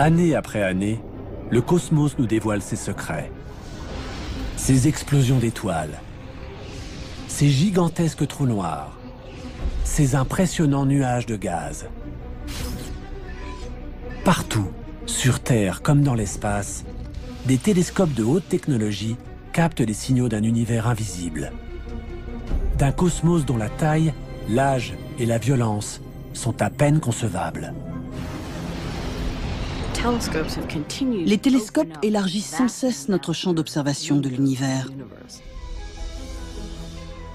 Année après année, le cosmos nous dévoile ses secrets. Ses explosions d'étoiles, ses gigantesques trous noirs, ces impressionnants nuages de gaz. Partout, sur Terre comme dans l'espace, des télescopes de haute technologie captent les signaux d'un univers invisible. D'un cosmos dont la taille, l'âge et la violence sont à peine concevables. Les télescopes élargissent sans cesse notre champ d'observation de l'univers.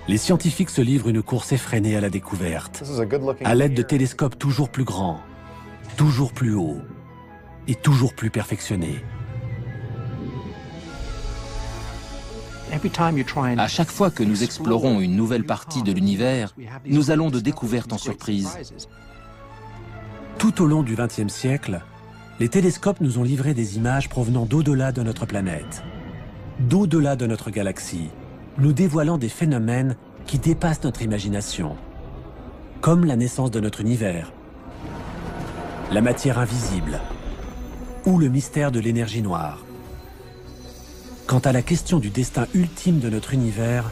Les scientifiques se livrent une course effrénée à la découverte, à l'aide de télescopes toujours plus grands, toujours plus hauts et toujours plus perfectionnés. À chaque fois que nous explorons une nouvelle partie de l'univers, nous allons de découverte en surprise. Tout au long du XXe siècle, les télescopes nous ont livré des images provenant d'au-delà de notre planète, d'au-delà de notre galaxie, nous dévoilant des phénomènes qui dépassent notre imagination, comme la naissance de notre univers, la matière invisible ou le mystère de l'énergie noire. Quant à la question du destin ultime de notre univers,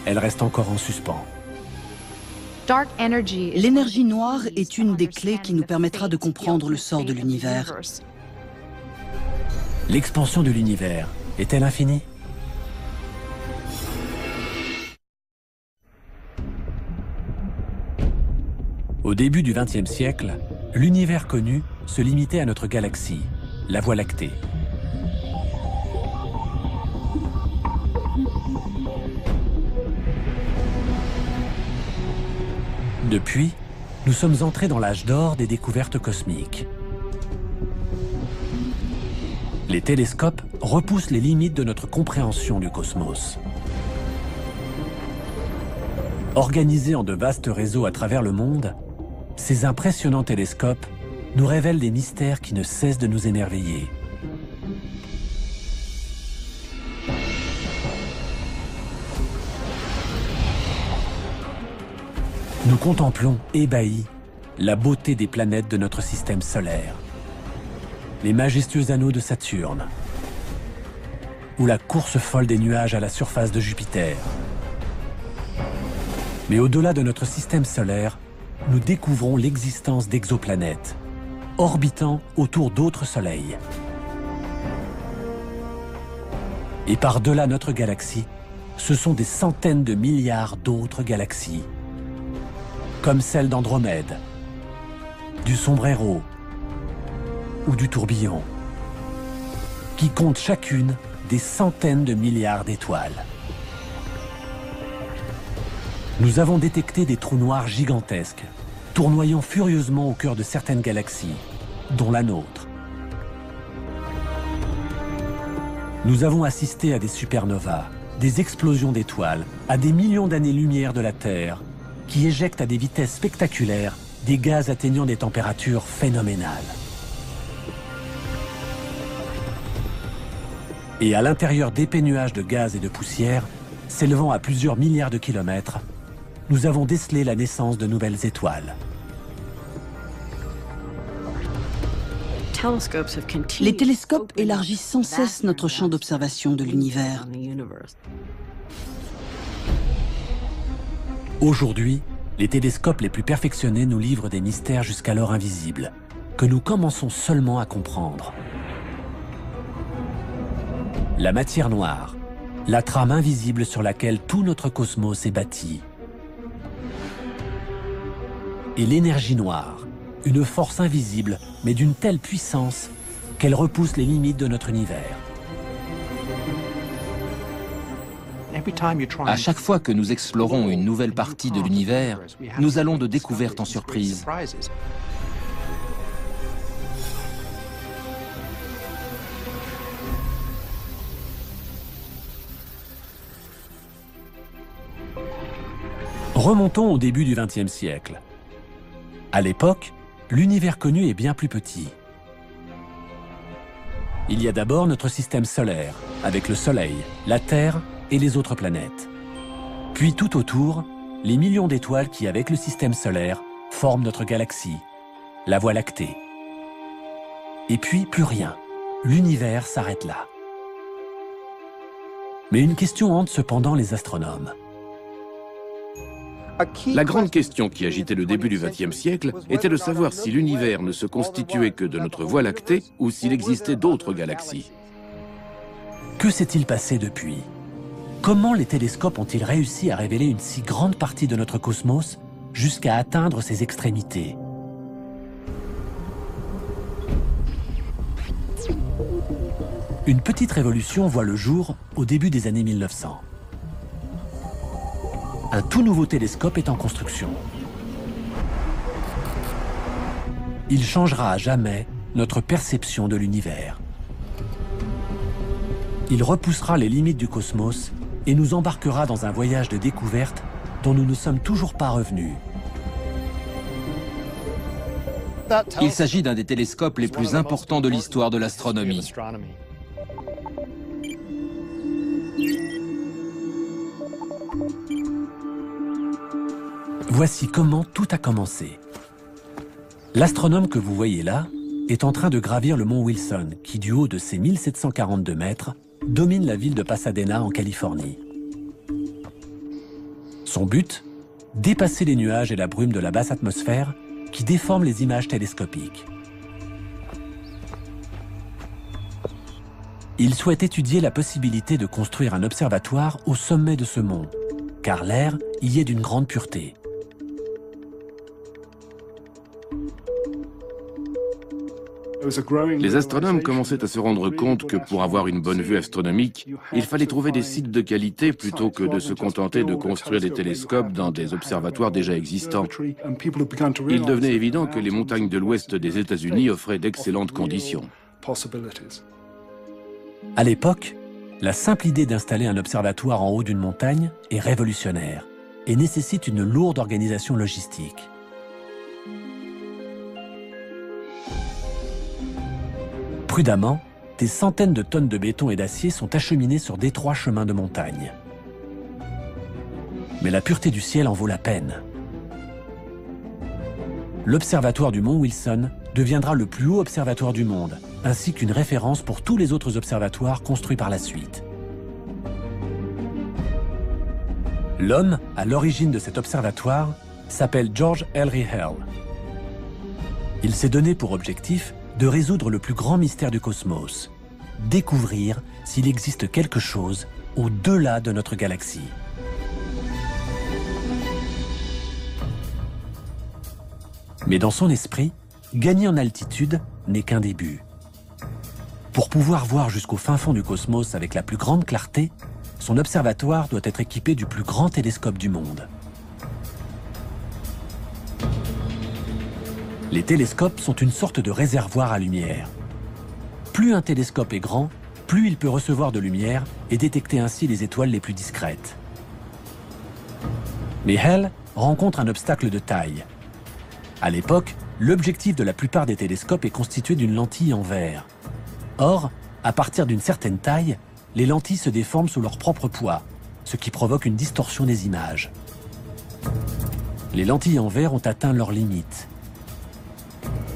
elle reste encore en suspens. L'énergie noire est une des clés qui nous permettra de comprendre le sort de l'univers. L'expansion de l'univers est-elle infinie? Au début du XXe siècle, l'univers connu se limitait à notre galaxie, la Voie lactée. Depuis, nous sommes entrés dans l'âge d'or des découvertes cosmiques. Les télescopes repoussent les limites de notre compréhension du cosmos. Organisés en de vastes réseaux à travers le monde, ces impressionnants télescopes nous révèlent des mystères qui ne cessent de nous émerveiller. Nous contemplons, ébahis, la beauté des planètes de notre système solaire, les majestueux anneaux de Saturne, ou la course folle des nuages à la surface de Jupiter. Mais au-delà de notre système solaire, nous découvrons l'existence d'exoplanètes, orbitant autour d'autres soleils. Et par-delà notre galaxie, ce sont des centaines de milliards d'autres galaxies, comme celle d'Andromède, du Sombrero ou du Tourbillon, qui comptent chacune des centaines de milliards d'étoiles. Nous avons détecté des trous noirs gigantesques, tournoyant furieusement au cœur de certaines galaxies, dont la nôtre. Nous avons assisté à des supernovas, des explosions d'étoiles, à des millions d'années-lumière de la Terre, qui éjectent à des vitesses spectaculaires des gaz atteignant des températures phénoménales. Et à l'intérieur d'épais nuages de gaz et de poussière, s'élevant à plusieurs milliards de kilomètres, nous avons décelé la naissance de nouvelles étoiles. Les télescopes élargissent sans cesse notre champ d'observation de l'univers. Aujourd'hui, les télescopes les plus perfectionnés nous livrent des mystères jusqu'alors invisibles, que nous commençons seulement à comprendre. La matière noire, la trame invisible sur laquelle tout notre cosmos est bâti. Et l'énergie noire, une force invisible, mais d'une telle puissance qu'elle repousse les limites de notre univers. À chaque fois que nous explorons une nouvelle partie de l'univers, nous allons de découverte en surprise. Remontons au début du XXe siècle. À l'époque, l'univers connu est bien plus petit. Il y a d'abord notre système solaire, avec le Soleil, la Terre et les autres planètes. Puis tout autour, les millions d'étoiles qui, avec le système solaire, forment notre galaxie, la Voie lactée. Et puis, plus rien. L'univers s'arrête là. Mais une question hante cependant les astronomes. La grande question qui agitait le début du XXe siècle était de savoir si l'univers ne se constituait que de notre Voie lactée ou s'il existait d'autres galaxies. Que s'est-il passé depuis? Comment les télescopes ont-ils réussi à révéler une si grande partie de notre cosmos jusqu'à atteindre ses extrémités? Une petite révolution voit le jour au début des années 1900. Un tout nouveau télescope est en construction. Il changera à jamais notre perception de l'univers. Il repoussera les limites du cosmos et nous embarquera dans un voyage de découverte dont nous ne sommes toujours pas revenus. Il s'agit d'un des télescopes les plus importants de l'histoire de l'astronomie. Voici comment tout a commencé. L'astronome que vous voyez là est en train de gravir le mont Wilson, qui du haut de ses 1742 mètres, domine la ville de Pasadena en Californie. Son but? Dépasser les nuages et la brume de la basse atmosphère qui déforment les images télescopiques. Il souhaite étudier la possibilité de construire un observatoire au sommet de ce mont, car l'air y est d'une grande pureté. Les astronomes commençaient à se rendre compte que pour avoir une bonne vue astronomique, il fallait trouver des sites de qualité plutôt que de se contenter de construire des télescopes dans des observatoires déjà existants. Il devenait évident que les montagnes de l'ouest des États-Unis offraient d'excellentes conditions. À l'époque, la simple idée d'installer un observatoire en haut d'une montagne est révolutionnaire et nécessite une lourde organisation logistique. Prudemment, des centaines de tonnes de béton et d'acier sont acheminées sur d'étroits chemins de montagne. Mais la pureté du ciel en vaut la peine. L'observatoire du mont Wilson deviendra le plus haut observatoire du monde, ainsi qu'une référence pour tous les autres observatoires construits par la suite. L'homme à l'origine de cet observatoire s'appelle George Ellery Hale. Il s'est donné pour objectif de résoudre le plus grand mystère du cosmos, découvrir s'il existe quelque chose au-delà de notre galaxie. Mais dans son esprit, gagner en altitude n'est qu'un début. Pour pouvoir voir jusqu'au fin fond du cosmos avec la plus grande clarté, son observatoire doit être équipé du plus grand télescope du monde. Les télescopes sont une sorte de réservoir à lumière. Plus un télescope est grand, plus il peut recevoir de lumière et détecter ainsi les étoiles les plus discrètes. Mais Hale rencontre un obstacle de taille. À l'époque, l'objectif de la plupart des télescopes est constitué d'une lentille en verre. Or, à partir d'une certaine taille, les lentilles se déforment sous leur propre poids, ce qui provoque une distorsion des images. Les lentilles en verre ont atteint leurs limites.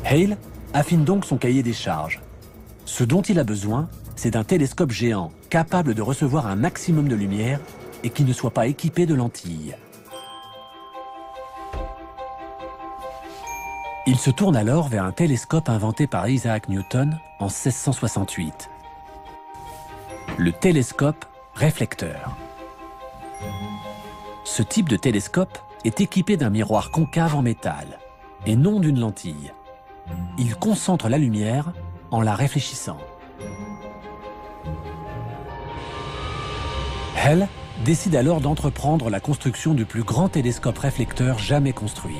Hale affine donc son cahier des charges. Ce dont il a besoin, c'est d'un télescope géant capable de recevoir un maximum de lumière et qui ne soit pas équipé de lentilles. Il se tourne alors vers un télescope inventé par Isaac Newton en 1668. Le télescope réflecteur. Ce type de télescope est équipé d'un miroir concave en métal et non d'une lentille. Il concentre la lumière en la réfléchissant. Hale décide alors d'entreprendre la construction du plus grand télescope réflecteur jamais construit.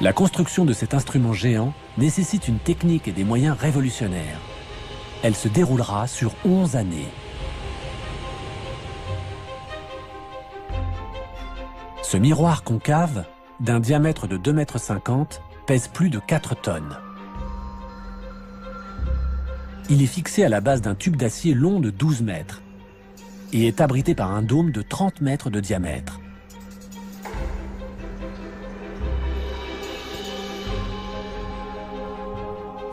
La construction de cet instrument géant nécessite une technique et des moyens révolutionnaires. Elle se déroulera sur 11 années. Ce miroir concave, d'un diamètre de 2,50 m, pèse plus de 4 tonnes. Il est fixé à la base d'un tube d'acier long de 12 mètres et est abrité par un dôme de 30 mètres de diamètre.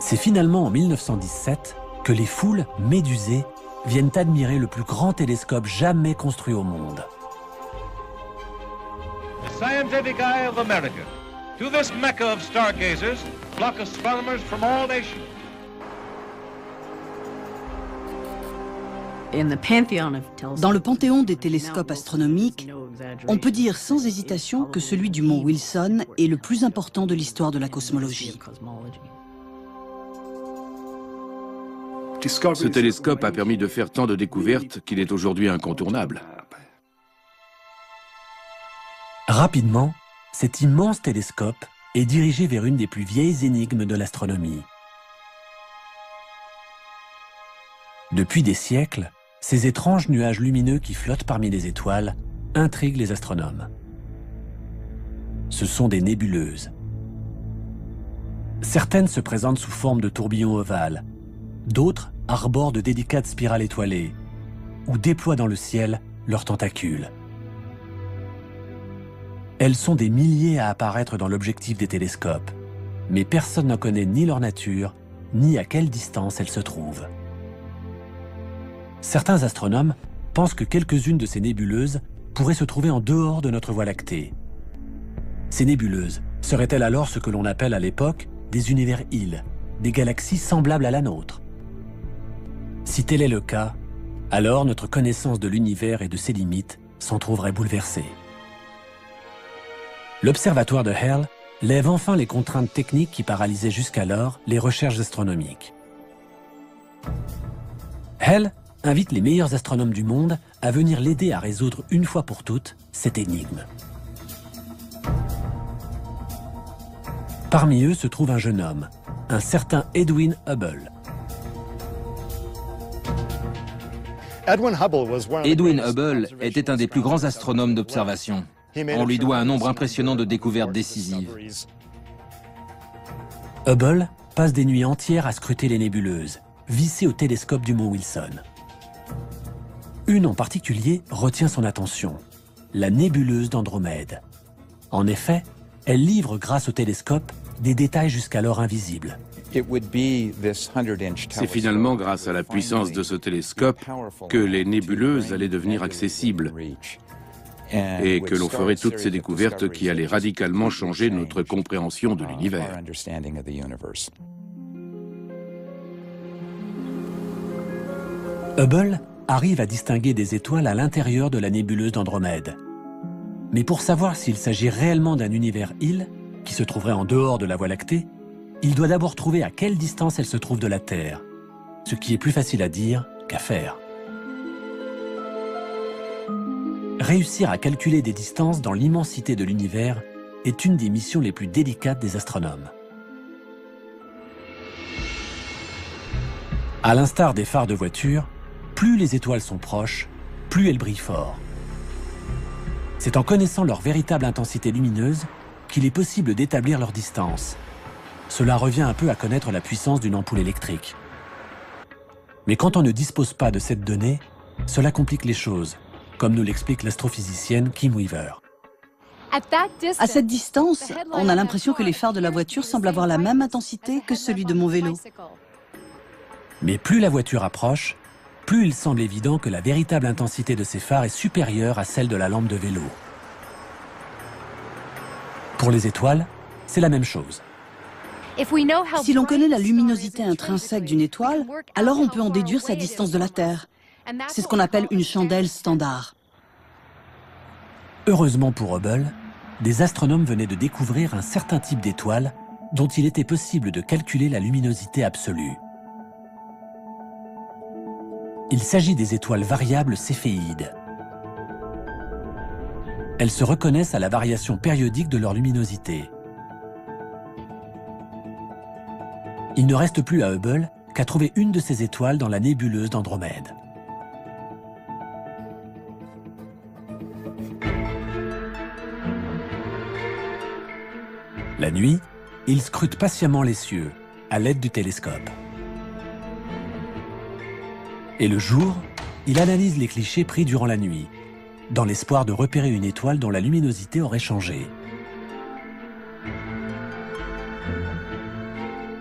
C'est finalement en 1917 que les foules, médusées, viennent admirer le plus grand télescope jamais construit au monde. The scientific eye of America. To this mecca of stargazers flock astronomers from all nations. Dans le panthéon des télescopes astronomiques, on peut dire sans hésitation que celui du mont Wilson est le plus important de l'histoire de la cosmologie. Ce télescope a permis de faire tant de découvertes qu'il est aujourd'hui incontournable. Rapidement, cet immense télescope est dirigé vers une des plus vieilles énigmes de l'astronomie. Depuis des siècles, ces étranges nuages lumineux qui flottent parmi les étoiles intriguent les astronomes. Ce sont des nébuleuses. Certaines se présentent sous forme de tourbillons ovales, d'autres arborent de délicates spirales étoilées ou déploient dans le ciel leurs tentacules. Elles sont des milliers à apparaître dans l'objectif des télescopes, mais personne n'en connaît ni leur nature, ni à quelle distance elles se trouvent. Certains astronomes pensent que quelques-unes de ces nébuleuses pourraient se trouver en dehors de notre Voie lactée. Ces nébuleuses seraient-elles alors ce que l'on appelle à l'époque des univers-îles, des galaxies semblables à la nôtre? Si tel est le cas, alors notre connaissance de l'univers et de ses limites s'en trouverait bouleversée. L'observatoire de Hale lève enfin les contraintes techniques qui paralysaient jusqu'alors les recherches astronomiques. Hale invite les meilleurs astronomes du monde à venir l'aider à résoudre une fois pour toutes cette énigme. Parmi eux se trouve un jeune homme, un certain Edwin Hubble. Edwin Hubble était un des plus grands astronomes d'observation. On lui doit un nombre impressionnant de découvertes décisives. Hubble passe des nuits entières à scruter les nébuleuses, vissées au télescope du mont Wilson. Une en particulier retient son attention, la nébuleuse d'Andromède. En effet, elle livre grâce au télescope des détails jusqu'alors invisibles. C'est finalement grâce à la puissance de ce télescope que les nébuleuses allaient devenir accessibles et que l'on ferait toutes ces découvertes qui allaient radicalement changer notre compréhension de l'univers. Hubble arrive à distinguer des étoiles à l'intérieur de la nébuleuse d'Andromède. Mais pour savoir s'il s'agit réellement d'un univers-île, qui se trouverait en dehors de la Voie lactée, il doit d'abord trouver à quelle distance elle se trouve de la Terre, ce qui est plus facile à dire qu'à faire. Réussir à calculer des distances dans l'immensité de l'univers est une des missions les plus délicates des astronomes. À l'instar des phares de voiture, plus les étoiles sont proches, plus elles brillent fort. C'est en connaissant leur véritable intensité lumineuse qu'il est possible d'établir leur distance. Cela revient un peu à connaître la puissance d'une ampoule électrique. Mais quand on ne dispose pas de cette donnée, cela complique les choses, comme nous l'explique l'astrophysicienne Kim Weaver. À cette distance, on a l'impression que les phares de la voiture semblent avoir la même intensité que celui de mon vélo. Mais plus la voiture approche, plus il semble évident que la véritable intensité de ces phares est supérieure à celle de la lampe de vélo. Pour les étoiles, c'est la même chose. Si l'on connaît la luminosité intrinsèque d'une étoile, alors on peut en déduire sa distance de la Terre. C'est ce qu'on appelle une chandelle standard. Heureusement pour Hubble, des astronomes venaient de découvrir un certain type d'étoile dont il était possible de calculer la luminosité absolue. Il s'agit des étoiles variables céphéides. Elles se reconnaissent à la variation périodique de leur luminosité. Il ne reste plus à Hubble qu'à trouver une de ces étoiles dans la nébuleuse d'Andromède. La nuit, il scrute patiemment les cieux, à l'aide du télescope. Et le jour, il analyse les clichés pris durant la nuit, dans l'espoir de repérer une étoile dont la luminosité aurait changé.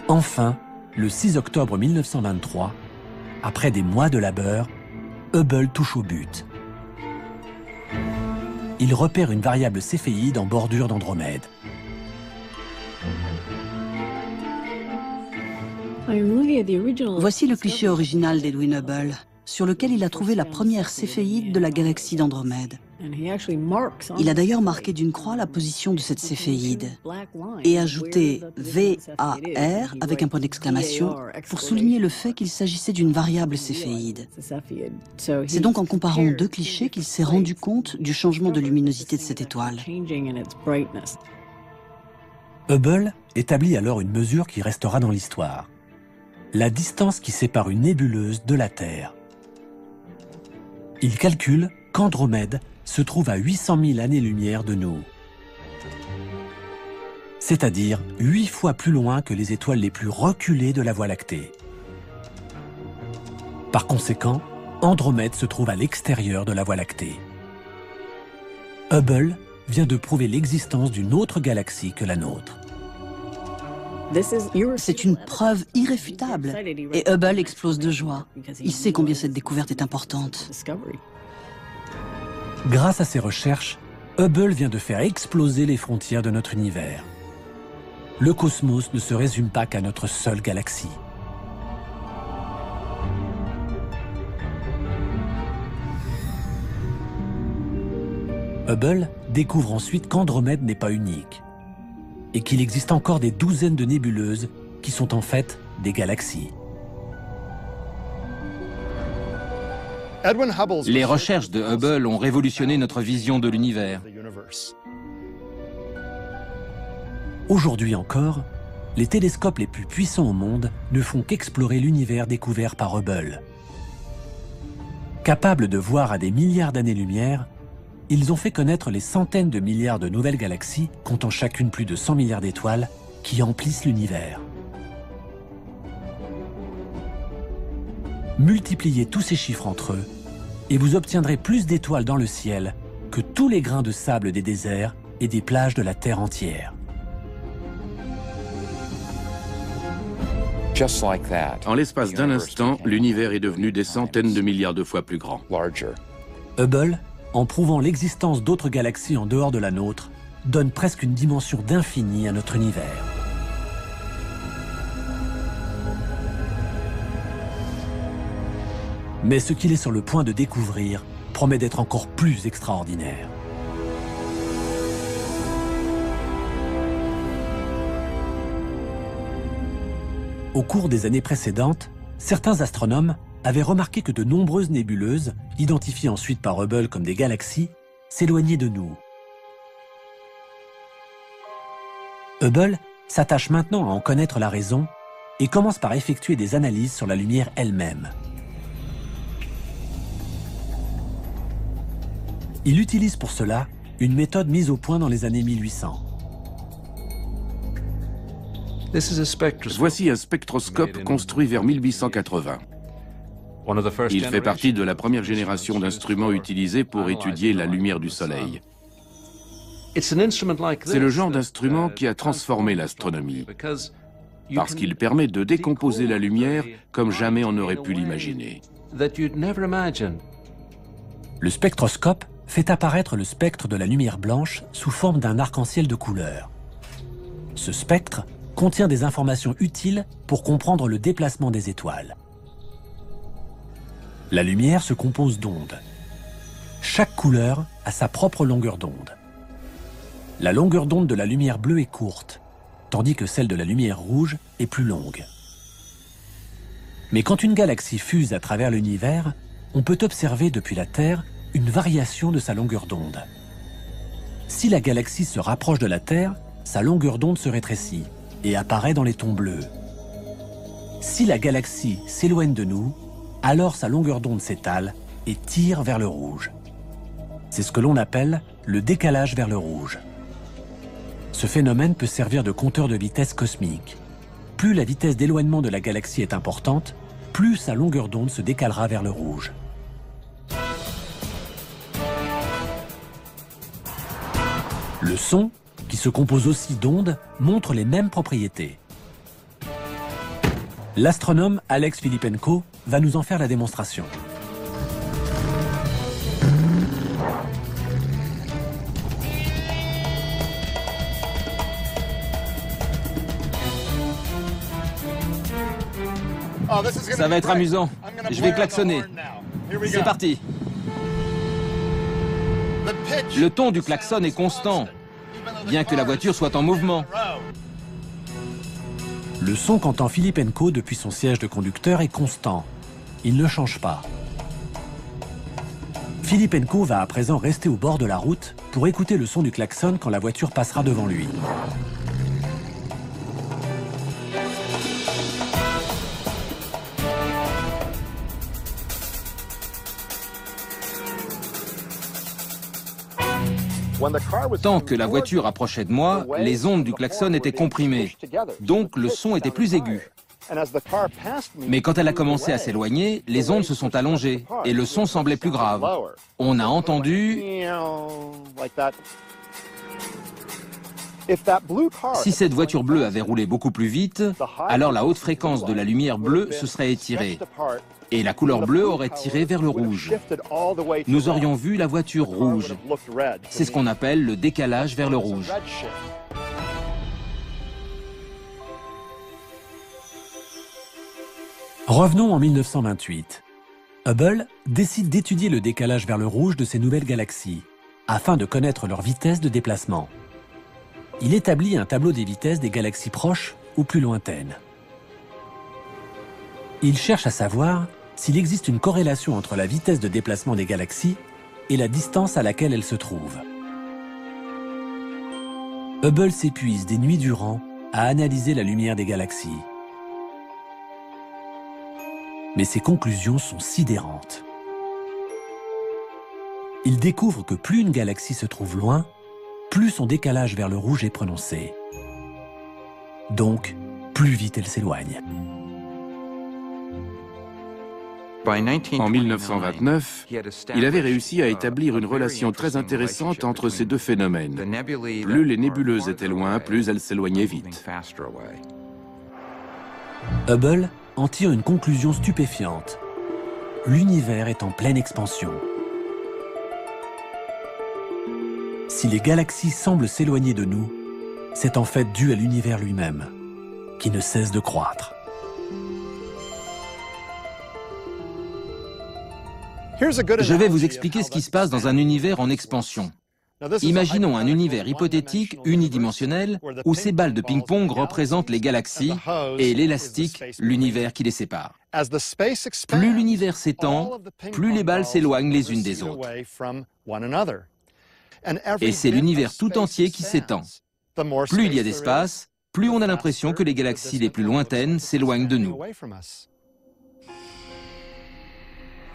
Enfin, le 6 octobre 1923, après des mois de labeur, Hubble touche au but. Il repère une variable céphéide en bordure d'Andromède. Voici le cliché original d'Edwin Hubble, sur lequel il a trouvé la première céphéide de la galaxie d'Andromède. Il a d'ailleurs marqué d'une croix la position de cette céphéide et ajouté VAR avec un point d'exclamation pour souligner le fait qu'il s'agissait d'une variable céphéide. C'est donc en comparant deux clichés qu'il s'est rendu compte du changement de luminosité de cette étoile. Hubble établit alors une mesure qui restera dans l'histoire. La distance qui sépare une nébuleuse de la Terre. Il calcule qu'Andromède se trouve à 800 000 années-lumière de nous. C'est-à-dire 8 fois plus loin que les étoiles les plus reculées de la Voie lactée. Par conséquent, Andromède se trouve à l'extérieur de la Voie lactée. Hubble vient de prouver l'existence d'une autre galaxie que la nôtre. C'est une preuve irréfutable et Hubble explose de joie. Il sait combien cette découverte est importante. Grâce à ses recherches, Hubble vient de faire exploser les frontières de notre univers. Le cosmos ne se résume pas qu'à notre seule galaxie. Hubble découvre ensuite qu'Andromède n'est pas unique et qu'il existe encore des douzaines de nébuleuses qui sont en fait des galaxies. Les recherches de Hubble ont révolutionné notre vision de l'univers. Aujourd'hui encore, les télescopes les plus puissants au monde ne font qu'explorer l'univers découvert par Hubble. Capables de voir à des milliards d'années-lumière, ils ont fait connaître les centaines de milliards de nouvelles galaxies, comptant chacune plus de 100 milliards d'étoiles, qui emplissent l'univers. Multipliez tous ces chiffres entre eux, et vous obtiendrez plus d'étoiles dans le ciel que tous les grains de sable des déserts et des plages de la Terre entière. En l'espace d'un instant, l'univers est devenu des centaines de milliards de fois plus grand. Hubble, en prouvant l'existence d'autres galaxies en dehors de la nôtre, donne presque une dimension d'infini à notre univers. Mais ce qu'il est sur le point de découvrir promet d'être encore plus extraordinaire. Au cours des années précédentes, certains astronomes avaient remarqué que de nombreuses nébuleuses, identifiées ensuite par Hubble comme des galaxies, s'éloignaient de nous. Hubble s'attache maintenant à en connaître la raison et commence par effectuer des analyses sur la lumière elle-même. Il utilise pour cela une méthode mise au point dans les années 1800. Voici un spectroscope construit vers 1880. Il fait partie de la première génération d'instruments utilisés pour étudier la lumière du Soleil. C'est le genre d'instrument qui a transformé l'astronomie, parce qu'il permet de décomposer la lumière comme jamais on n'aurait pu l'imaginer. Le spectroscope fait apparaître le spectre de la lumière blanche sous forme d'un arc-en-ciel de couleurs. Ce spectre contient des informations utiles pour comprendre le déplacement des étoiles. La lumière se compose d'ondes. Chaque couleur a sa propre longueur d'onde. La longueur d'onde de la lumière bleue est courte, tandis que celle de la lumière rouge est plus longue. Mais quand une galaxie fuse à travers l'univers, on peut observer depuis la Terre une variation de sa longueur d'onde. Si la galaxie se rapproche de la Terre, sa longueur d'onde se rétrécit et apparaît dans les tons bleus. Si la galaxie s'éloigne de nous, alors sa longueur d'onde s'étale et tire vers le rouge. C'est ce que l'on appelle le décalage vers le rouge. Ce phénomène peut servir de compteur de vitesse cosmique. Plus la vitesse d'éloignement de la galaxie est importante, plus sa longueur d'onde se décalera vers le rouge. Le son, qui se compose aussi d'ondes, montre les mêmes propriétés. L'astronome Alex Filippenko va nous en faire la démonstration. Ça va être amusant. Je vais klaxonner. C'est parti. Le ton du klaxon est constant, bien que la voiture soit en mouvement. Le son qu'entend Filippenko depuis son siège de conducteur est constant. Il ne change pas. Filippenko va à présent rester au bord de la route pour écouter le son du klaxon quand la voiture passera devant lui. Tant que la voiture approchait de moi, les ondes du klaxon étaient comprimées, donc le son était plus aigu. Mais quand elle a commencé à s'éloigner, les ondes se sont allongées et le son semblait plus grave. On a entendu... Si cette voiture bleue avait roulé beaucoup plus vite, alors la haute fréquence de la lumière bleue se serait étirée. Et la couleur bleue aurait tiré vers le rouge. Nous aurions vu la voiture rouge. C'est ce qu'on appelle le décalage vers le rouge. Revenons en 1928. Hubble décide d'étudier le décalage vers le rouge de ces nouvelles galaxies, afin de connaître leur vitesse de déplacement. Il établit un tableau des vitesses des galaxies proches ou plus lointaines. Il cherche à savoir s'il existe une corrélation entre la vitesse de déplacement des galaxies et la distance à laquelle elles se trouvent. Hubble s'épuise des nuits durant à analyser la lumière des galaxies. Mais ses conclusions sont sidérantes. Il découvre que plus une galaxie se trouve loin, plus son décalage vers le rouge est prononcé. Donc, plus vite elle s'éloigne. En 1929, il avait réussi à établir une relation très intéressante entre ces deux phénomènes. Plus les nébuleuses étaient loin, plus elles s'éloignaient vite. Hubble en tire une conclusion stupéfiante. L'univers est en pleine expansion. Si les galaxies semblent s'éloigner de nous, c'est en fait dû à l'univers lui-même, qui ne cesse de croître. Je vais vous expliquer ce qui se passe dans un univers en expansion. Imaginons un univers hypothétique unidimensionnel où ces balles de ping-pong représentent les galaxies et l'élastique, l'univers qui les sépare. Plus l'univers s'étend, plus les balles s'éloignent les unes des autres. Et c'est l'univers tout entier qui s'étend. Plus il y a d'espace, plus on a l'impression que les galaxies les plus lointaines s'éloignent de nous.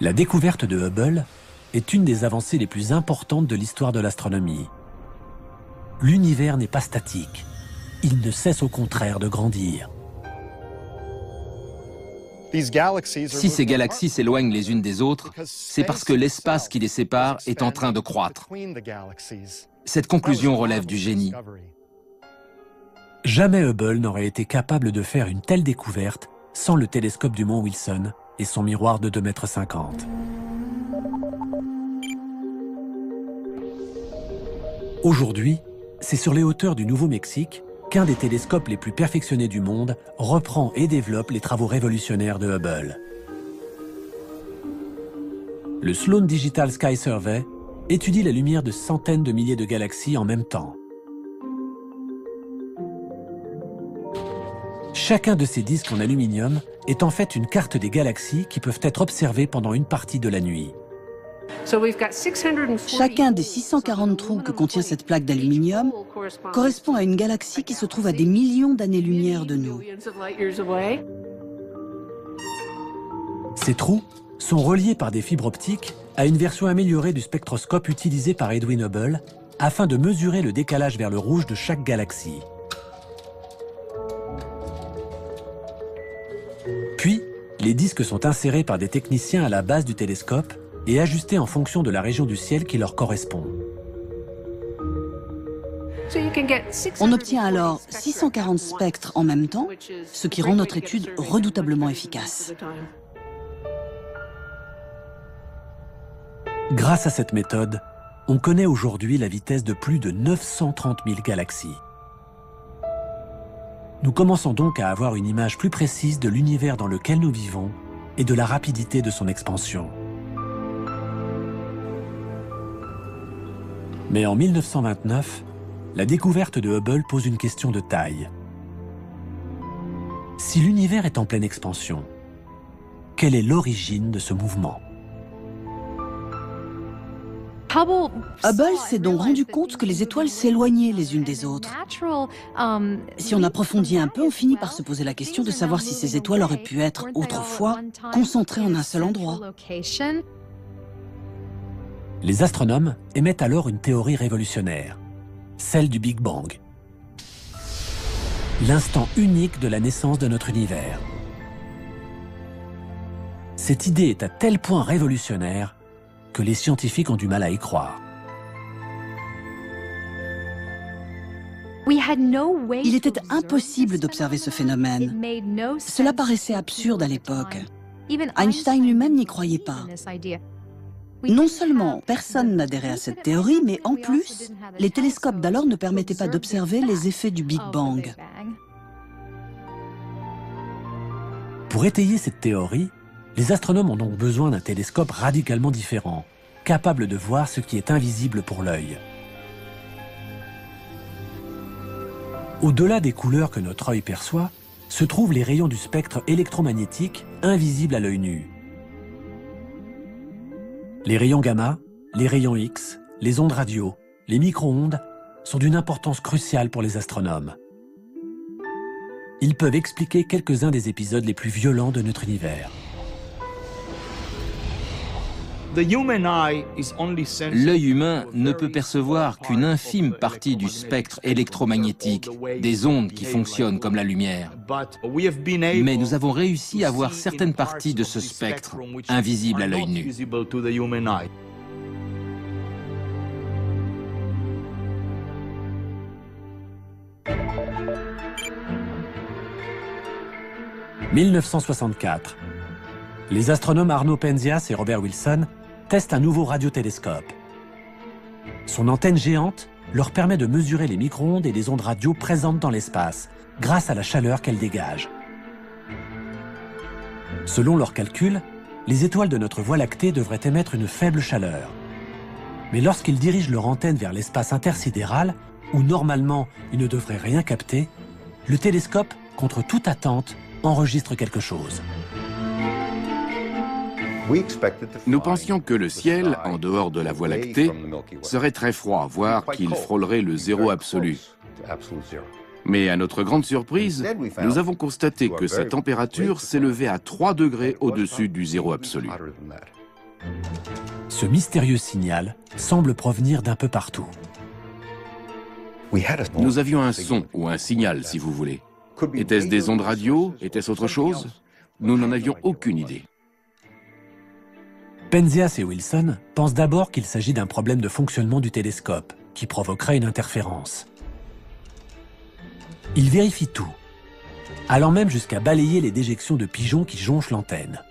La découverte de Hubble est une des avancées les plus importantes de l'histoire de l'astronomie. L'univers n'est pas statique. Il ne cesse au contraire de grandir. Si ces galaxies s'éloignent les unes des autres, c'est parce que l'espace qui les sépare est en train de croître. Cette conclusion relève du génie. Jamais Hubble n'aurait été capable de faire une telle découverte sans le télescope du mont Wilson et son miroir de 2,50 m. Aujourd'hui, c'est sur les hauteurs du Nouveau-Mexique qu'un des télescopes les plus perfectionnés du monde reprend et développe les travaux révolutionnaires de Hubble. Le Sloan Digital Sky Survey étudie la lumière de centaines de milliers de galaxies en même temps. Chacun de ces disques en aluminium est en fait une carte des galaxies qui peuvent être observées pendant une partie de la nuit. Chacun des 640 trous que contient cette plaque d'aluminium correspond à une galaxie qui se trouve à des millions d'années-lumière de nous. Ces trous sont reliés par des fibres optiques à une version améliorée du spectroscope utilisé par Edwin Hubble afin de mesurer le décalage vers le rouge de chaque galaxie. Puis, les disques sont insérés par des techniciens à la base du télescope et ajustés en fonction de la région du ciel qui leur correspond. On obtient alors 640 spectres en même temps, ce qui rend notre étude redoutablement efficace. Grâce à cette méthode, on connaît aujourd'hui la vitesse de plus de 930 000 galaxies. Nous commençons donc à avoir une image plus précise de l'univers dans lequel nous vivons et de la rapidité de son expansion. Mais en 1929, la découverte de Hubble pose une question de taille. Si l'univers est en pleine expansion, quelle est l'origine de ce mouvement ? Hubble s'est donc rendu compte que les étoiles s'éloignaient les unes des autres. Si on approfondit un peu, on finit par se poser la question de savoir si ces étoiles auraient pu être, autrefois, concentrées en un seul endroit. Les astronomes émettent alors une théorie révolutionnaire, celle du Big Bang. L'instant unique de la naissance de notre univers. Cette idée est à tel point révolutionnaire que les scientifiques ont du mal à y croire. Il était impossible d'observer ce phénomène. Cela paraissait absurde à l'époque. Einstein lui-même n'y croyait pas. Non seulement personne n'adhérait à cette théorie, mais en plus, les télescopes d'alors ne permettaient pas d'observer les effets du Big Bang. Pour étayer cette théorie, les astronomes ont donc besoin d'un télescope radicalement différent, capable de voir ce qui est invisible pour l'œil. Au-delà des couleurs que notre œil perçoit, se trouvent les rayons du spectre électromagnétique invisibles à l'œil nu. Les rayons gamma, les rayons X, les ondes radio, les micro-ondes sont d'une importance cruciale pour les astronomes. Ils peuvent expliquer quelques-uns des épisodes les plus violents de notre univers. L'œil humain ne peut percevoir qu'une infime partie du spectre électromagnétique, des ondes qui fonctionnent comme la lumière. Mais nous avons réussi à voir certaines parties de ce spectre, invisibles à l'œil nu. « 1964. Les astronomes Arno Penzias et Robert Wilson testent un nouveau radiotélescope. Son antenne géante leur permet de mesurer les micro-ondes et les ondes radio présentes dans l'espace, grâce à la chaleur qu'elles dégagent. Selon leurs calculs, les étoiles de notre Voie lactée devraient émettre une faible chaleur. Mais lorsqu'ils dirigent leur antenne vers l'espace intersidéral, où normalement ils ne devraient rien capter, le télescope, contre toute attente, enregistre quelque chose. Nous pensions que le ciel, en dehors de la Voie lactée, serait très froid, voire qu'il frôlerait le zéro absolu. Mais à notre grande surprise, nous avons constaté que sa température s'élevait à 3 degrés au-dessus du zéro absolu. Ce mystérieux signal semble provenir d'un peu partout. Nous avions un son, ou un signal, si vous voulez. Était-ce des ondes radio? Était-ce autre chose? Nous n'en avions aucune idée. Penzias et Wilson pensent d'abord qu'il s'agit d'un problème de fonctionnement du télescope, qui provoquerait une interférence. Ils vérifient tout, allant même jusqu'à balayer les déjections de pigeons qui jonchent l'antenne.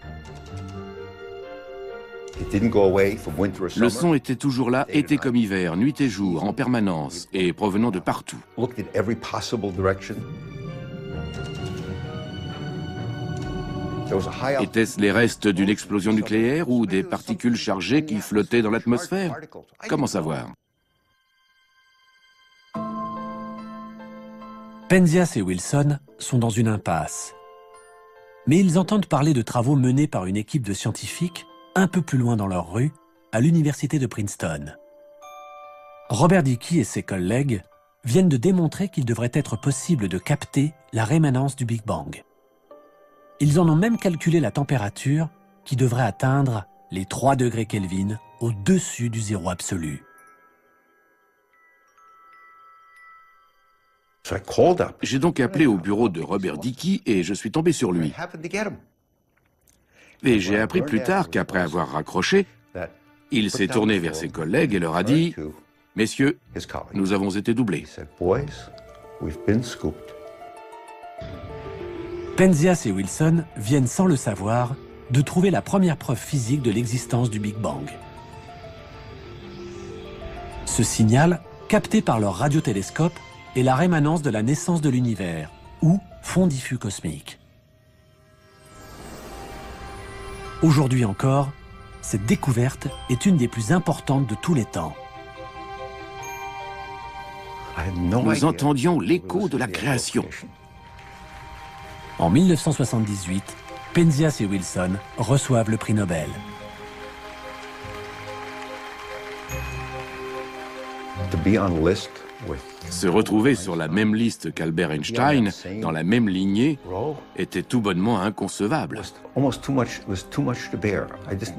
Le son était toujours là, été comme hiver, nuit et jour, en permanence, et provenant de partout. Étaient-ce les restes d'une explosion nucléaire ou des particules chargées qui flottaient dans l'atmosphère? Comment savoir? Penzias et Wilson sont dans une impasse. Mais ils entendent parler de travaux menés par une équipe de scientifiques un peu plus loin dans leur rue, à l'université de Princeton. Robert Dicke et ses collègues viennent de démontrer qu'il devrait être possible de capter la rémanence du Big Bang. Ils en ont même calculé la température qui devrait atteindre les 3 degrés Kelvin au-dessus du zéro absolu. J'ai donc appelé au bureau de Robert Dicke et je suis tombé sur lui. Et j'ai appris plus tard qu'après avoir raccroché, il s'est tourné vers ses collègues et leur a dit « Messieurs, nous avons été doublés. Penzias et Wilson viennent sans le savoir de trouver la première preuve physique de l'existence du Big Bang. Ce signal, capté par leur radiotélescope, est la rémanence de la naissance de l'univers, ou fond diffus cosmique. Aujourd'hui encore, cette découverte est une des plus importantes de tous les temps. Nous entendions l'écho de la création. En 1978, Penzias et Wilson reçoivent le prix Nobel. Se retrouver sur la même liste qu'Albert Einstein, dans la même lignée, était tout bonnement inconcevable.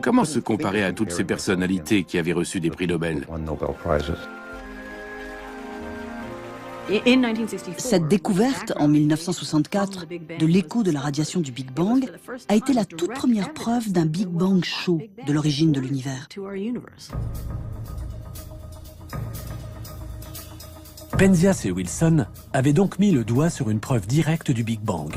Comment se comparer à toutes ces personnalités qui avaient reçu des prix Nobel? Cette découverte, en 1964, de l'écho de la radiation du Big Bang a été la toute première preuve d'un Big Bang chaud de l'origine de l'univers. Penzias et Wilson avaient donc mis le doigt sur une preuve directe du Big Bang.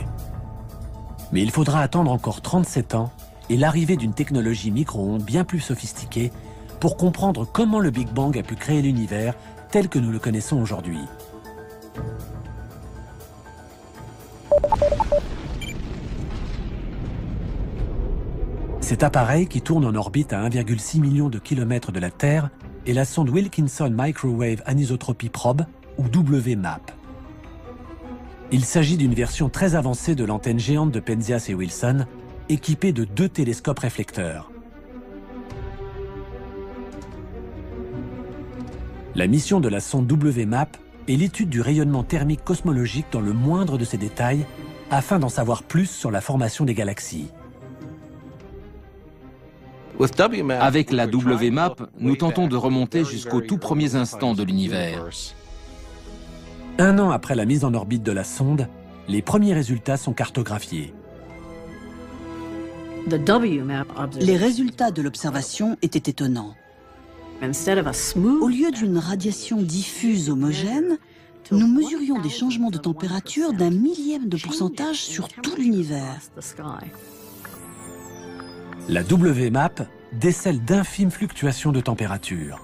Mais il faudra attendre encore 37 ans et l'arrivée d'une technologie micro-ondes bien plus sophistiquée pour comprendre comment le Big Bang a pu créer l'univers tel que nous le connaissons aujourd'hui. Cet appareil, qui tourne en orbite à 1,6 million de kilomètres de la Terre, est la sonde Wilkinson Microwave Anisotropy Probe, ou WMAP. Il s'agit d'une version très avancée de l'antenne géante de Penzias et Wilson, équipée de 2 télescopes réflecteurs. La mission de la sonde WMAP est l'étude du rayonnement thermique cosmologique dans le moindre de ses détails, afin d'en savoir plus sur la formation des galaxies. Avec la WMAP, nous tentons de remonter jusqu'aux tout premiers instants de l'univers. 1 an après la mise en orbite de la sonde, les premiers résultats sont cartographiés. Les résultats de l'observation étaient étonnants. Au lieu d'une radiation diffuse homogène, nous mesurions des changements de température d'1 millième de pourcentage sur tout l'univers. La WMAP décèle d'infimes fluctuations de température.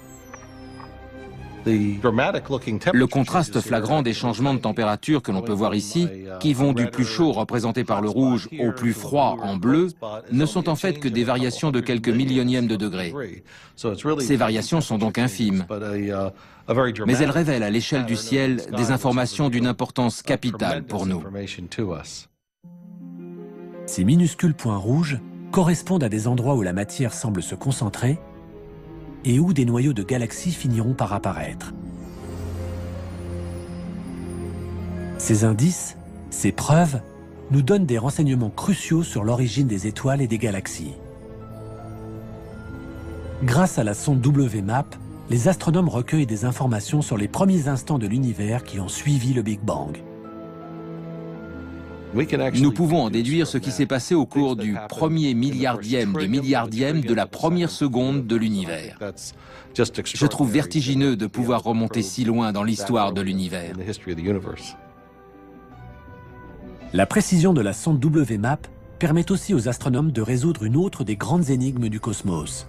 Le contraste flagrant des changements de température que l'on peut voir ici, qui vont du plus chaud représenté par le rouge au plus froid en bleu, ne sont en fait que des variations de quelques millionièmes de degrés. Ces variations sont donc infimes, mais elles révèlent à l'échelle du ciel des informations d'une importance capitale pour nous. Ces minuscules points rouges correspondent à des endroits où la matière semble se concentrer et où des noyaux de galaxies finiront par apparaître. Ces indices, ces preuves, nous donnent des renseignements cruciaux sur l'origine des étoiles et des galaxies. Grâce à la sonde WMAP, les astronomes recueillent des informations sur les premiers instants de l'univers qui ont suivi le Big Bang. Nous pouvons en déduire ce qui s'est passé au cours du premier milliardième de la première seconde de l'univers. Je trouve vertigineux de pouvoir remonter si loin dans l'histoire de l'univers. La précision de la sonde WMAP permet aussi aux astronomes de résoudre une autre des grandes énigmes du cosmos: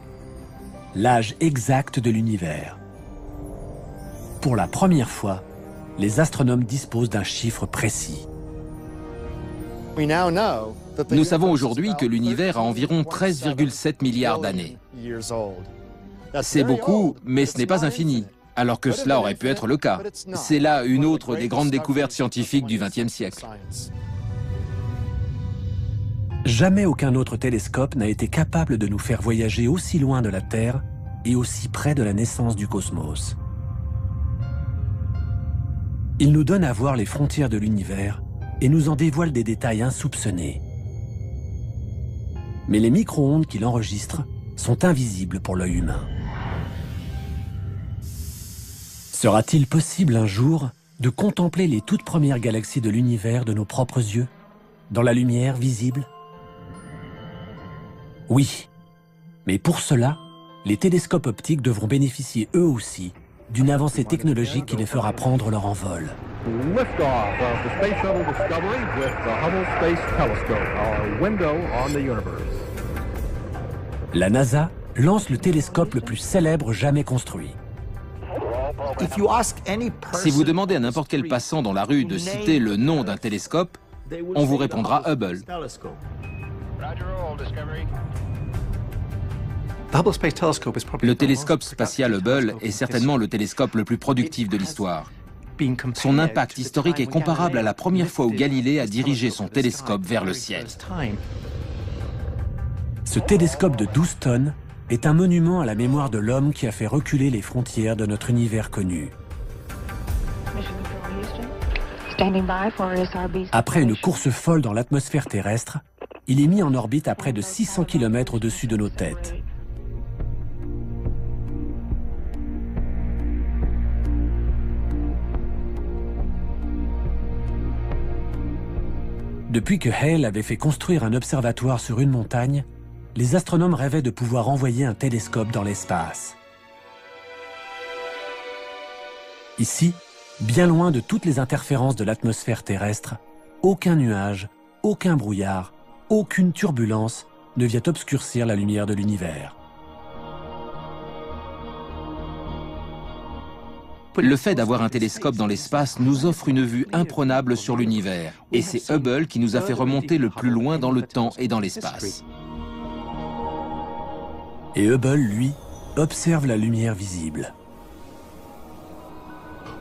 l'âge exact de l'univers. Pour la première fois, les astronomes disposent d'un chiffre précis. Nous savons aujourd'hui que l'univers a environ 13,7 milliards d'années. C'est beaucoup, mais ce n'est pas infini, alors que cela aurait pu être le cas. C'est là une autre des grandes découvertes scientifiques du XXe siècle. Jamais aucun autre télescope n'a été capable de nous faire voyager aussi loin de la Terre et aussi près de la naissance du cosmos. Il nous donne à voir les frontières de l'univers et nous en dévoile des détails insoupçonnés. Mais les micro-ondes qu'il enregistre sont invisibles pour l'œil humain. Sera-t-il possible un jour de contempler les toutes premières galaxies de l'univers de nos propres yeux, dans la lumière visible? Oui, mais pour cela, les télescopes optiques devront bénéficier eux aussi d'une avancée technologique qui les fera prendre leur envol. Liftoff of the Space Shuttle Discovery with the Hubble Space Telescope, our window on the universe. La NASA lance le télescope le plus célèbre jamais construit. Si vous demandez à n'importe quel passant dans la rue de citer le nom d'un télescope, on vous répondra Hubble. Le télescope spatial Hubble est certainement le télescope le plus productif de l'histoire. Son impact historique est comparable à la première fois où Galilée a dirigé son télescope vers le ciel. Ce télescope de 12 tonnes est un monument à la mémoire de l'homme qui a fait reculer les frontières de notre univers connu. Après une course folle dans l'atmosphère terrestre, il est mis en orbite à près de 600 km au-dessus de nos têtes. Depuis que Hale avait fait construire un observatoire sur une montagne, les astronomes rêvaient de pouvoir envoyer un télescope dans l'espace. Ici, bien loin de toutes les interférences de l'atmosphère terrestre, aucun nuage, aucun brouillard, aucune turbulence ne vient obscurcir la lumière de l'univers. Le fait d'avoir un télescope dans l'espace nous offre une vue imprenable sur l'univers, et c'est Hubble qui nous a fait remonter le plus loin dans le temps et dans l'espace. Et Hubble, lui, observe la lumière visible.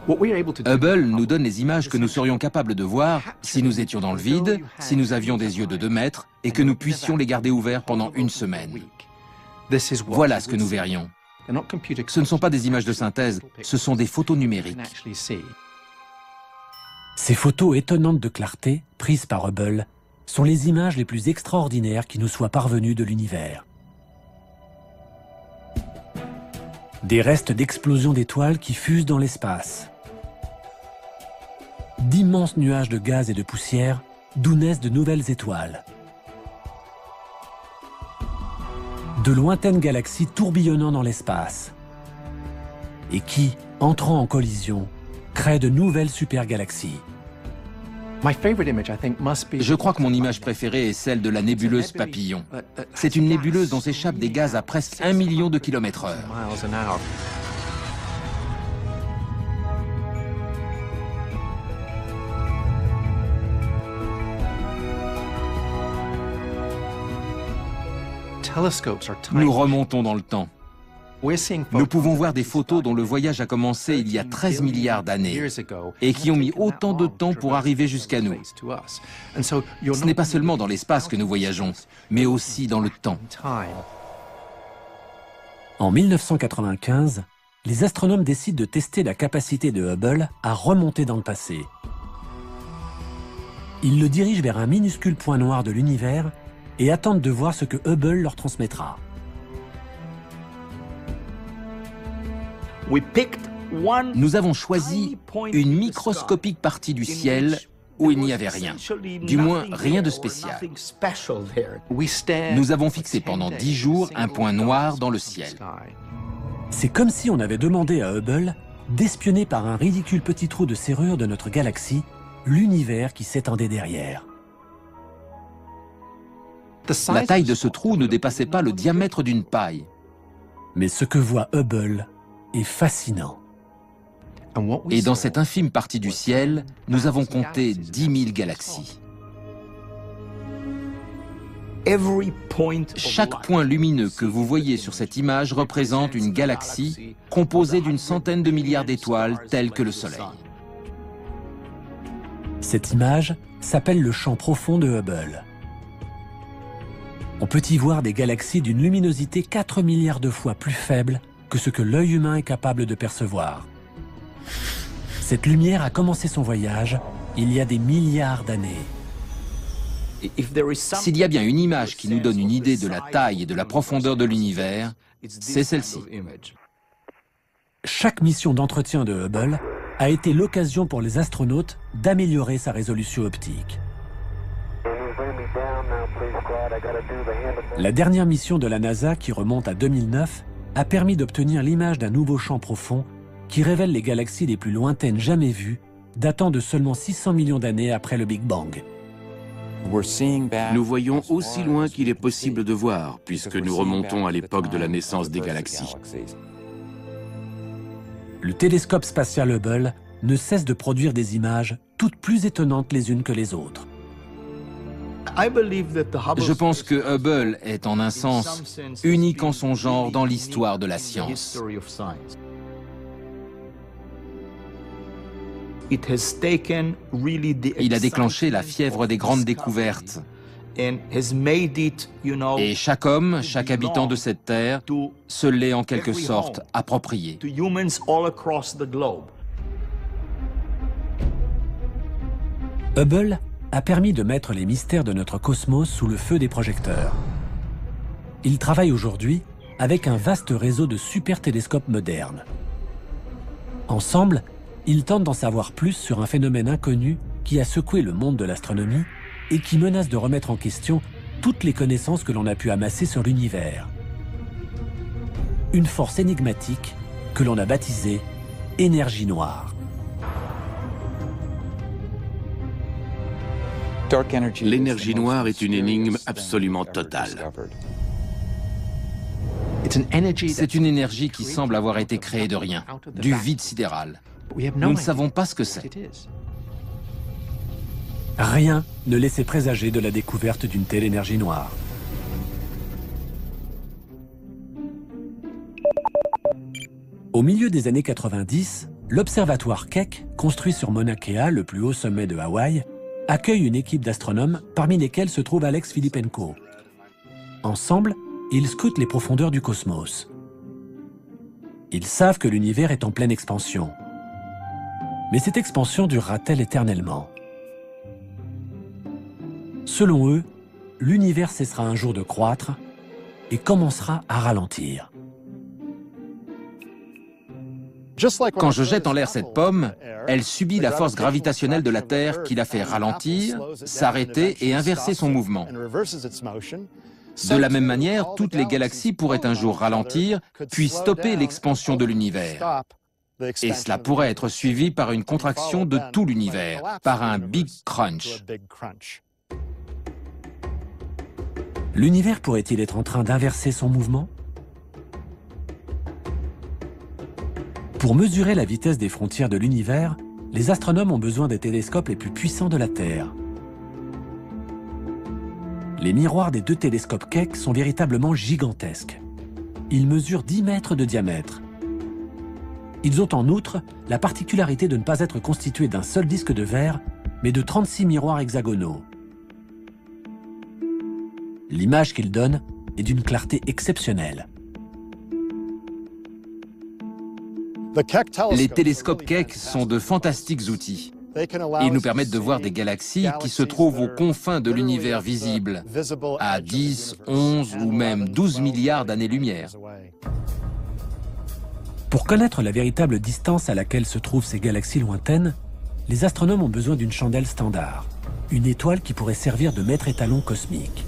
Hubble nous donne les images que nous serions capables de voir si nous étions dans le vide, si nous avions des yeux de 2 mètres et que nous puissions les garder ouverts pendant 1 semaine. Voilà ce que nous verrions. Ce ne sont pas des images de synthèse, ce sont des photos numériques. Ces photos étonnantes de clarté, prises par Hubble, sont les images les plus extraordinaires qui nous soient parvenues de l'univers. Des restes d'explosions d'étoiles qui fusent dans l'espace. D'immenses nuages de gaz et de poussière d'où naissent de nouvelles étoiles. De lointaines galaxies tourbillonnant dans l'espace. Et qui, entrant en collision, créent de nouvelles supergalaxies. Je crois que mon image préférée est celle de la nébuleuse Papillon. C'est une nébuleuse dont s'échappent des gaz à presque 1 million de km/h. Nous remontons dans le temps. Nous pouvons voir des photos dont le voyage a commencé il y a 13 milliards d'années et qui ont mis autant de temps pour arriver jusqu'à nous. Ce n'est pas seulement dans l'espace que nous voyageons, mais aussi dans le temps. En 1995, les astronomes décident de tester la capacité de Hubble à remonter dans le passé. Ils le dirigent vers un minuscule point noir de l'univers et attendent de voir ce que Hubble leur transmettra. Nous avons choisi une microscopique partie du ciel où il n'y avait rien, du moins rien de spécial. Nous avons fixé pendant 10 jours un point noir dans le ciel. C'est comme si on avait demandé à Hubble d'espionner par un ridicule petit trou de serrure de notre galaxie l'univers qui s'étendait derrière. La taille de ce trou ne dépassait pas le diamètre d'une paille. Mais ce que voit Hubble est fascinant. Et dans cette infime partie du ciel, nous avons compté 10 000 galaxies. Chaque point lumineux que vous voyez sur cette image représente une galaxie composée d'une centaine de milliards d'étoiles telles que le Soleil. Cette image s'appelle le champ profond de Hubble. On peut y voir des galaxies d'une luminosité 4 milliards de fois plus faible que ce que l'œil humain est capable de percevoir. Cette lumière a commencé son voyage il y a des milliards d'années. S'il y a bien une image qui nous donne une idée de la taille et de la profondeur de l'univers, c'est celle-ci. Chaque mission d'entretien de Hubble a été l'occasion pour les astronautes d'améliorer sa résolution optique. La dernière mission de la NASA, qui remonte à 2009, a permis d'obtenir l'image d'un nouveau champ profond qui révèle les galaxies les plus lointaines jamais vues, datant de seulement 600 millions d'années après le Big Bang. Nous voyons aussi loin qu'il est possible de voir, puisque nous remontons à l'époque de la naissance des galaxies. Le télescope spatial Hubble ne cesse de produire des images toutes plus étonnantes les unes que les autres. Je pense que Hubble est en un sens unique en son genre dans l'histoire de la science. Il a déclenché la fièvre des grandes découvertes. Et chaque homme, chaque habitant de cette terre, se l'est en quelque sorte approprié. Hubble a permis de mettre les mystères de notre cosmos sous le feu des projecteurs. Il travaille aujourd'hui avec un vaste réseau de super télescopes modernes. Ensemble, ils tentent d'en savoir plus sur un phénomène inconnu qui a secoué le monde de l'astronomie et qui menace de remettre en question toutes les connaissances que l'on a pu amasser sur l'univers. Une force énigmatique que l'on a baptisée énergie noire. L'énergie noire est une énigme absolument totale. C'est une énergie qui semble avoir été créée de rien, du vide sidéral. Nous ne savons pas ce que c'est. Rien ne laissait présager de la découverte d'une telle énergie noire. Au milieu des années 90, l'observatoire Keck, construit sur Mauna Kea, le plus haut sommet de Hawaï, accueille une équipe d'astronomes parmi lesquels se trouve Alex Filippenko. Ensemble, ils scrutent les profondeurs du cosmos. Ils savent que l'univers est en pleine expansion. Mais cette expansion durera-t-elle éternellement? Selon eux, l'univers cessera un jour de croître et commencera à ralentir. Quand je jette en l'air cette pomme, elle subit la force gravitationnelle de la Terre qui la fait ralentir, s'arrêter et inverser son mouvement. De la même manière, toutes les galaxies pourraient un jour ralentir, puis stopper l'expansion de l'univers. Et cela pourrait être suivi par une contraction de tout l'univers, par un Big Crunch. L'univers pourrait-il être en train d'inverser son mouvement? Pour mesurer la vitesse des frontières de l'univers, les astronomes ont besoin des télescopes les plus puissants de la Terre. Les miroirs des deux télescopes Keck sont véritablement gigantesques. Ils mesurent 10 mètres de diamètre. Ils ont en outre la particularité de ne pas être constitués d'un seul disque de verre, mais de 36 miroirs hexagonaux. L'image qu'ils donnent est d'une clarté exceptionnelle. Les télescopes Keck sont de fantastiques outils. Ils nous permettent de voir des galaxies qui se trouvent aux confins de l'univers visible, à 10, 11 ou même 12 milliards d'années-lumière. Pour connaître la véritable distance à laquelle se trouvent ces galaxies lointaines, les astronomes ont besoin d'une chandelle standard, une étoile qui pourrait servir de maître étalon cosmique.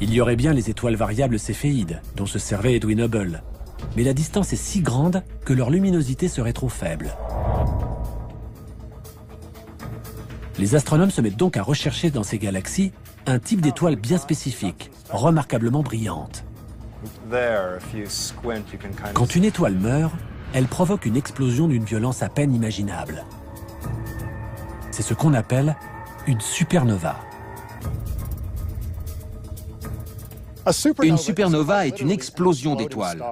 Il y aurait bien les étoiles variables céphéides, dont se servait Edwin Hubble, mais la distance est si grande que leur luminosité serait trop faible. Les astronomes se mettent donc à rechercher dans ces galaxies un type d'étoile bien spécifique, remarquablement brillante. Quand une étoile meurt, elle provoque une explosion d'une violence à peine imaginable. C'est ce qu'on appelle une supernova. Une supernova est une explosion d'étoiles.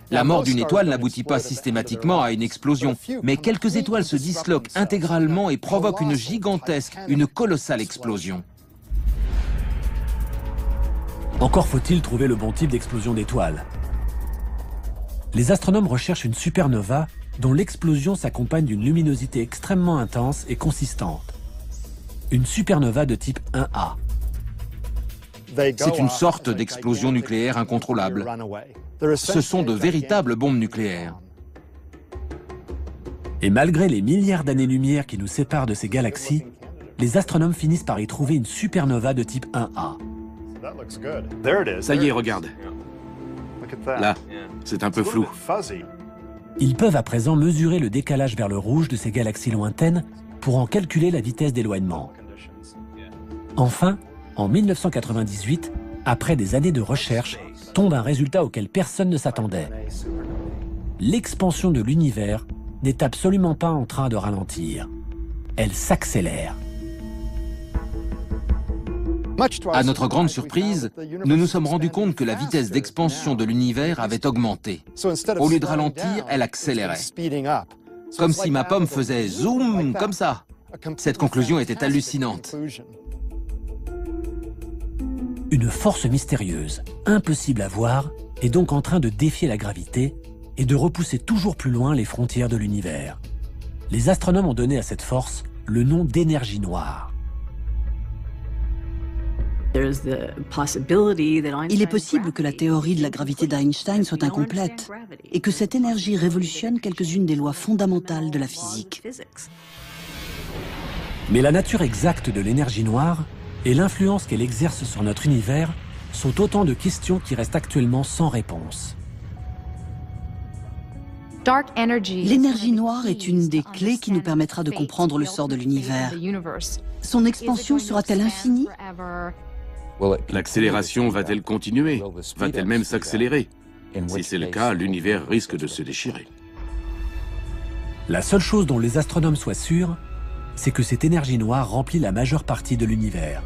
La mort d'une étoile n'aboutit pas systématiquement à une explosion, mais quelques étoiles se disloquent intégralement et provoquent une gigantesque, une colossale explosion. Encore faut-il trouver le bon type d'explosion d'étoiles. Les astronomes recherchent une supernova dont l'explosion s'accompagne d'une luminosité extrêmement intense et consistante. Une supernova de type 1A. C'est une sorte d'explosion nucléaire incontrôlable. Ce sont de véritables bombes nucléaires. Et malgré les milliards d'années-lumière qui nous séparent de ces galaxies, les astronomes finissent par y trouver une supernova de type 1A. Ça y est, regarde. Là, c'est un peu flou. Ils peuvent à présent mesurer le décalage vers le rouge de ces galaxies lointaines pour en calculer la vitesse d'éloignement. Enfin, en 1998, après des années de recherche, tombe un résultat auquel personne ne s'attendait. L'expansion de l'univers n'est absolument pas en train de ralentir. Elle s'accélère. À notre grande surprise, nous nous sommes rendus compte que la vitesse d'expansion de l'univers avait augmenté. Au lieu de ralentir, elle accélérait. Comme si ma pomme faisait zoom, comme ça. Cette conclusion était hallucinante. Une force mystérieuse, impossible à voir, est donc en train de défier la gravité et de repousser toujours plus loin les frontières de l'univers. Les astronomes ont donné à cette force le nom d'énergie noire. Il est possible que la théorie de la gravité d'Einstein soit incomplète et que cette énergie révolutionne quelques-unes des lois fondamentales de la physique. Mais la nature exacte de l'énergie noire et l'influence qu'elle exerce sur notre univers sont autant de questions qui restent actuellement sans réponse. L'énergie noire est une des clés qui nous permettra de comprendre le sort de l'univers. Son expansion sera-t-elle infinie ? L'accélération va-t-elle continuer? Va-t-elle même s'accélérer? Si c'est le cas, l'univers risque de se déchirer. La seule chose dont les astronomes soient sûrs, c'est que cette énergie noire remplit la majeure partie de l'univers.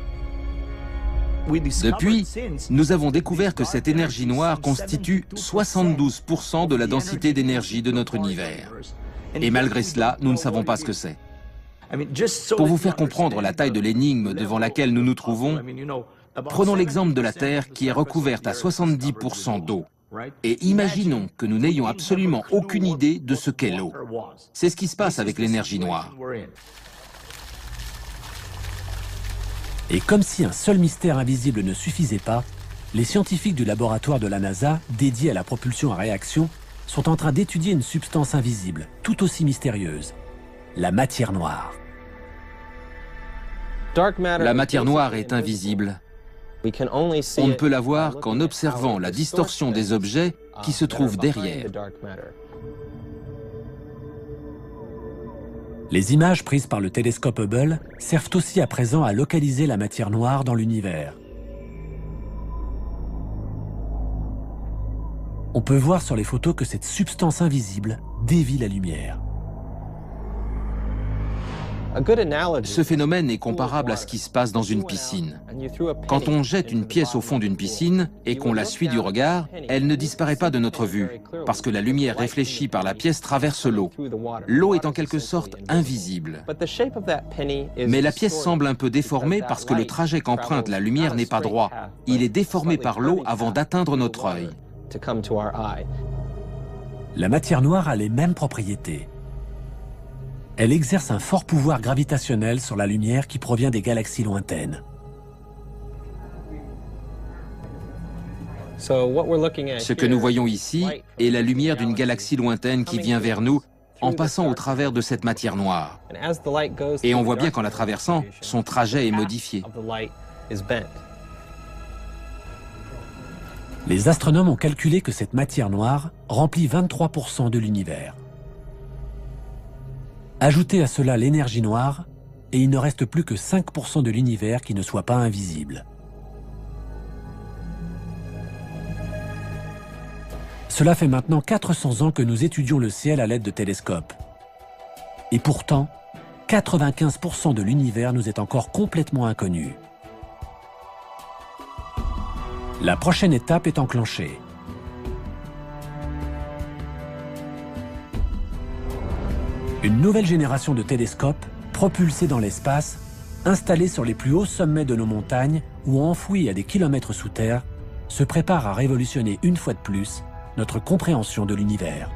Depuis, nous avons découvert que cette énergie noire constitue 72% de la densité d'énergie de notre univers. Et malgré cela, nous ne savons pas ce que c'est. Pour vous faire comprendre la taille de l'énigme devant laquelle nous nous trouvons, prenons l'exemple de la Terre qui est recouverte à 70% d'eau. Et imaginons que nous n'ayons absolument aucune idée de ce qu'est l'eau. C'est ce qui se passe avec l'énergie noire. Et comme si un seul mystère invisible ne suffisait pas, les scientifiques du laboratoire de la NASA, dédiés à la propulsion à réaction, sont en train d'étudier une substance invisible, tout aussi mystérieuse, la matière noire. La matière noire est invisible. On ne peut la voir qu'en observant la distorsion des objets qui se trouvent derrière. Les images prises par le télescope Hubble servent aussi à présent à localiser la matière noire dans l'univers. On peut voir sur les photos que cette substance invisible dévie la lumière. Ce phénomène est comparable à ce qui se passe dans une piscine. Quand on jette une pièce au fond d'une piscine et qu'on la suit du regard, elle ne disparaît pas de notre vue, parce que la lumière réfléchie par la pièce traverse l'eau. L'eau est en quelque sorte invisible. Mais la pièce semble un peu déformée parce que le trajet qu'emprunte la lumière n'est pas droit. Il est déformé par l'eau avant d'atteindre notre œil. La matière noire a les mêmes propriétés. Elle exerce un fort pouvoir gravitationnel sur la lumière qui provient des galaxies lointaines. Ce que nous voyons ici est la lumière d'une galaxie lointaine qui vient vers nous en passant au travers de cette matière noire. Et on voit bien qu'en la traversant, son trajet est modifié. Les astronomes ont calculé que cette matière noire remplit 23% de l'univers. Ajoutez à cela l'énergie noire, et il ne reste plus que 5% de l'univers qui ne soit pas invisible. Cela fait maintenant 400 ans que nous étudions le ciel à l'aide de télescopes. Et pourtant, 95% de l'univers nous est encore complètement inconnu. La prochaine étape est enclenchée. Une nouvelle génération de télescopes, propulsés dans l'espace, installés sur les plus hauts sommets de nos montagnes ou enfouis à des kilomètres sous terre, se prépare à révolutionner une fois de plus notre compréhension de l'univers.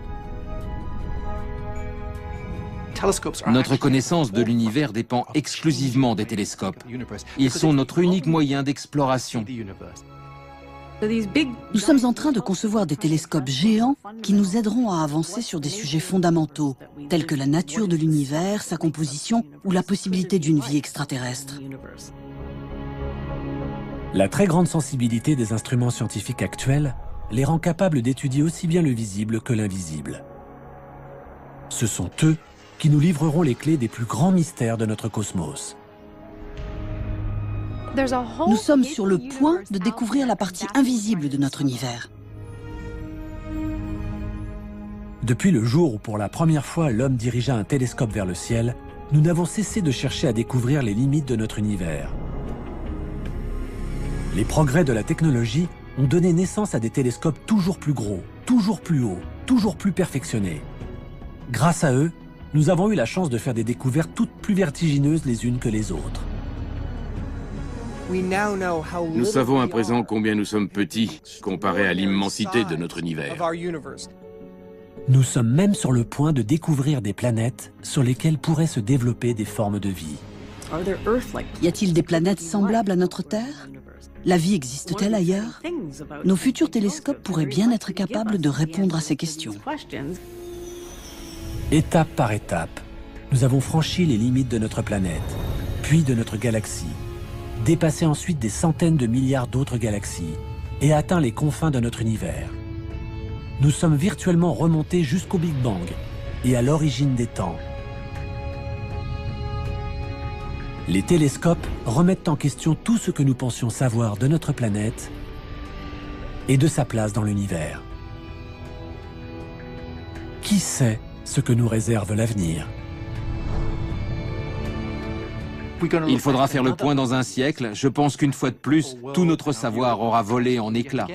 Notre connaissance de l'univers dépend exclusivement des télescopes. Ils sont notre unique moyen d'exploration. Nous sommes en train de concevoir des télescopes géants qui nous aideront à avancer sur des sujets fondamentaux, tels que la nature de l'univers, sa composition ou la possibilité d'une vie extraterrestre. La très grande sensibilité des instruments scientifiques actuels les rend capables d'étudier aussi bien le visible que l'invisible. Ce sont eux qui nous livreront les clés des plus grands mystères de notre cosmos. Nous sommes sur le point de découvrir la partie invisible de notre univers. Depuis le jour où pour la première fois l'homme dirigea un télescope vers le ciel, nous n'avons cessé de chercher à découvrir les limites de notre univers. Les progrès de la technologie ont donné naissance à des télescopes toujours plus gros, toujours plus hauts, toujours plus perfectionnés. Grâce à eux, nous avons eu la chance de faire des découvertes toutes plus vertigineuses les unes que les autres. Nous savons à présent combien nous sommes petits comparé à l'immensité de notre univers. Nous sommes même sur le point de découvrir des planètes sur lesquelles pourraient se développer des formes de vie. Y a-t-il des planètes semblables à notre Terre? La vie existe-t-elle ailleurs? Nos futurs télescopes pourraient bien être capables de répondre à ces questions. Étape par étape, nous avons franchi les limites de notre planète, puis de notre galaxie, dépassé ensuite des centaines de milliards d'autres galaxies et atteint les confins de notre univers. Nous sommes virtuellement remontés jusqu'au Big Bang et à l'origine des temps. Les télescopes remettent en question tout ce que nous pensions savoir de notre planète et de sa place dans l'univers. Qui sait ce que nous réserve l'avenir? Il faudra faire le point dans un siècle. Je pense qu'une fois de plus, tout notre savoir aura volé en éclats.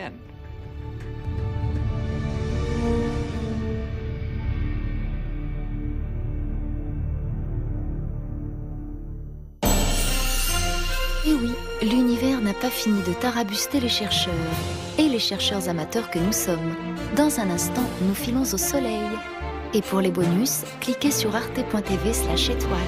Et oui, l'univers n'a pas fini de tarabuster les chercheurs, et les chercheurs amateurs que nous sommes. Dans un instant, nous filons au soleil. Et pour les bonus, cliquez sur arte.tv/étoile.